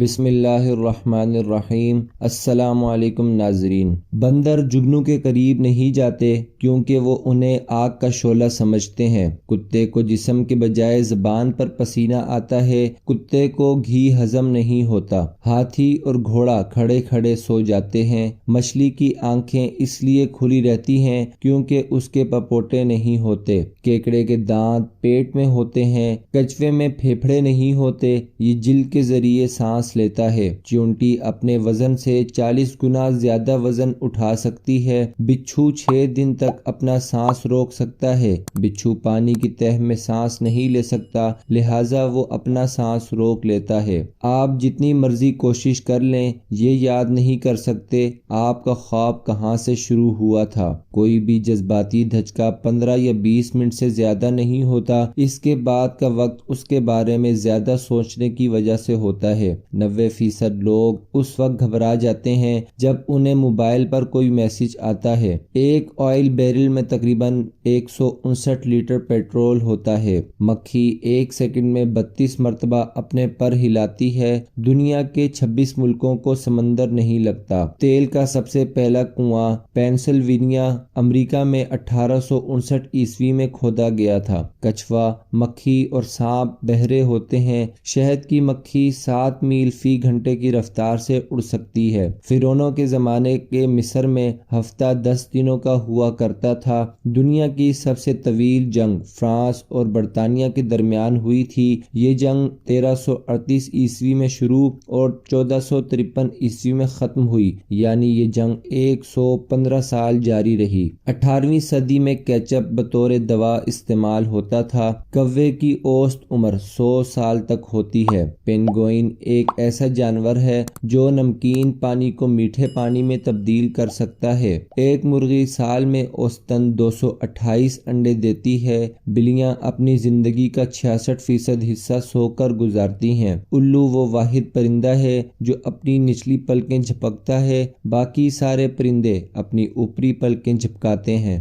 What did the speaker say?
بسم اللہ الرحمن الرحیم۔ السلام علیکم ناظرین۔ بندر جگنو کے قریب نہیں جاتے کیونکہ وہ انہیں آگ کا شعلہ سمجھتے ہیں۔ کتے کو جسم کے بجائے زبان پر پسینہ آتا ہے، کتے کو گھی ہضم نہیں ہوتا۔ ہاتھی اور گھوڑا کھڑے کھڑے سو جاتے ہیں۔ مچھلی کی آنکھیں اس لیے کھلی رہتی ہیں کیونکہ اس کے پپوٹے نہیں ہوتے۔ کیکڑے کے دانت پیٹ میں ہوتے ہیں۔ کچھوے میں پھیپھڑے نہیں ہوتے، یہ جلد کے ذریعے سانس لیتا ہے۔ چیونٹی اپنے وزن سے 40 گنا زیادہ وزن اٹھا سکتی ہے۔ بچھو 6 دن تک اپنا سانس روک سکتا ہے۔ بچھو پانی کی تہہ میں سانس نہیں لے سکتا، لہٰذا وہ اپنا سانس روک لیتا ہے۔ آپ جتنی مرضی کوشش کر لیں، یہ یاد نہیں کر سکتے آپ کا خواب کہاں سے شروع ہوا تھا۔ کوئی بھی جذباتی دھچکا 15 یا 20 منٹ سے زیادہ نہیں ہوتا، اس کے بعد کا وقت اس کے بارے میں زیادہ سوچنے کی وجہ سے ہوتا ہے۔ 90% لوگ اس وقت گھبرا جاتے ہیں جب انہیں موبائل پر کوئی میسج آتا ہے۔ ایک آئل بیرل میں تقریباً 159 لیٹر پیٹرول ہوتا ہے۔ مکھی ایک سیکنڈ میں 32 مرتبہ اپنے پر ہلاتی ہے۔ دنیا کے 26 ملکوں کو سمندر نہیں لگتا۔ تیل کا سب سے پہلا کنواں پینسلوینیا، امریکہ میں 1859 عیسوی میں کھودا گیا تھا۔ کچھوا، مکھی اور سانپ بہرے ہوتے ہیں۔ شہد کی مکھی 7 میل فی گھنٹے کی رفتار سے اڑ سکتی ہے۔ فرعونوں کے زمانے کے مصر میں ہفتہ 10 دنوں کا ہوا کرتا تھا۔ دنیا کی سب سے طویل جنگ فرانس اور برطانیہ کے درمیان ہوئی تھی۔ یہ جنگ 1338 عیسوی میں شروع اور 1453 عیسوی میں ختم ہوئی، یعنی یہ جنگ 115 سال جاری رہی۔ 18ویں صدی میں کیچپ بطور دوا استعمال ہوتا تھا۔ کوے کی اوسط عمر 100 سال تک ہوتی ہے۔ پینگوئن ایک ایسا جانور ہے جو نمکین پانی کو میٹھے پانی میں تبدیل کر سکتا ہے۔ ایک مرغی سال میں اوسطاً 228 انڈے دیتی ہے۔ بلیاں اپنی زندگی کا 66% حصہ سو کر گزارتی ہیں۔ الو وہ واحد پرندہ ہے جو اپنی نچلی پلکیں جھپکتا ہے، باقی سارے پرندے اپنی اوپری پلکیں جھپکاتے ہیں۔